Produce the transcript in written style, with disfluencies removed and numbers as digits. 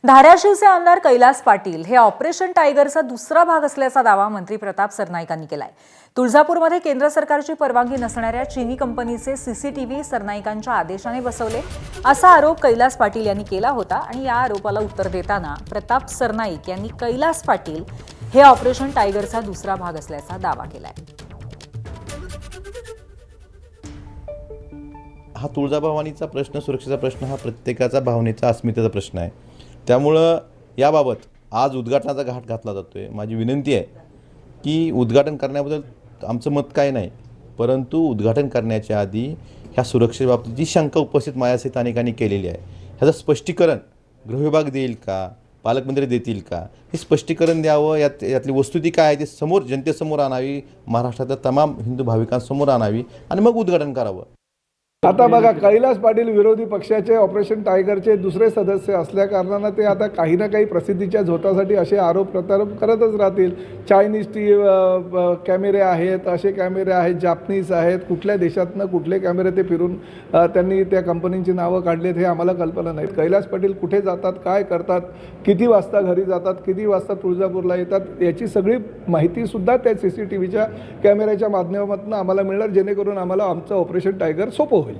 धाराशिवचे आमदार कैलास पाटील हे ऑपरेशन टायगरचा दुसरा भाग असल्याचा दावा मंत्री प्रताप सरनाईकांनी केलाय। तुळजापूरमध्ये केंद्र सरकारची परवानगी नसणाऱ्या चीनी कंपनीचे सीसीटीव्ही सरनाईकांच्या आदेशाने बसवले असा आरोप कैलास पाटील यांनी केला होता आणि या आरोपाला उत्तर देताना प्रताप सरनाईक यांनी कैलास पाटील हे ऑपरेशन टायगरचा दुसरा भाग असल्याचा दावा केलाय। हा तुळजाभवानीचा प्रश्न, सुरक्षेचा प्रश्न हा प्रत्येकाचा भावनेचा, अस्मितेचा प्रश्न आहे। त्यामुळं याबाबत आज उद्घाटनाचा घाट घातला जातोय। माझी विनंती आहे की उद्घाटन करण्याबद्दल आमचं मत काय नाही, परंतु उद्घाटन करण्याच्या आधी ह्या सुरक्षेबाबत जी शंका उपस्थित माझ्यासहित अनेकांनी केलेली आहे, ह्याचं स्पष्टीकरण गृहविभाग देईल का, पालकमंत्री देतील का, हे स्पष्टीकरण द्यावं। यातली वस्तुस्थिती काय आहे ते समोर जनतेसमोर आणावी, महाराष्ट्रातल्या तमाम हिंदू भाविकांसमोर आणावी आणि मग उद्घाटन करावं। आता बघा, कैलास पाटील विरोधी पक्षाचे ऑपरेशन टायगरचे दुसरे सदस्य असल्या कारणानं ते आता काही ना काही प्रसिद्धीच्या झोतासाठी असे आरोप प्रत्यारोप करतच राहतील। चायनीज कॅमेरे आहेत, असे कॅमेरे आहेत, जापनीज आहेत, कुठल्या देशातनं कुठले कॅमेरे ते फिरून त्यांनी त्या कंपनीची नावं काढलीत हे आम्हाला कल्पना नाहीत। कैलास पाटील कुठे जातात, काय करतात, किती वाजता घरी जातात, किती वाजता तुळजापूरला येतात, याची सगळी माहितीसुद्धा त्या CCTVच्या कॅमेऱ्याच्या माध्यमातून आम्हाला मिळणार, जेणेकरून आम्हाला आमचं ऑपरेशन टायगर सोपं होईल।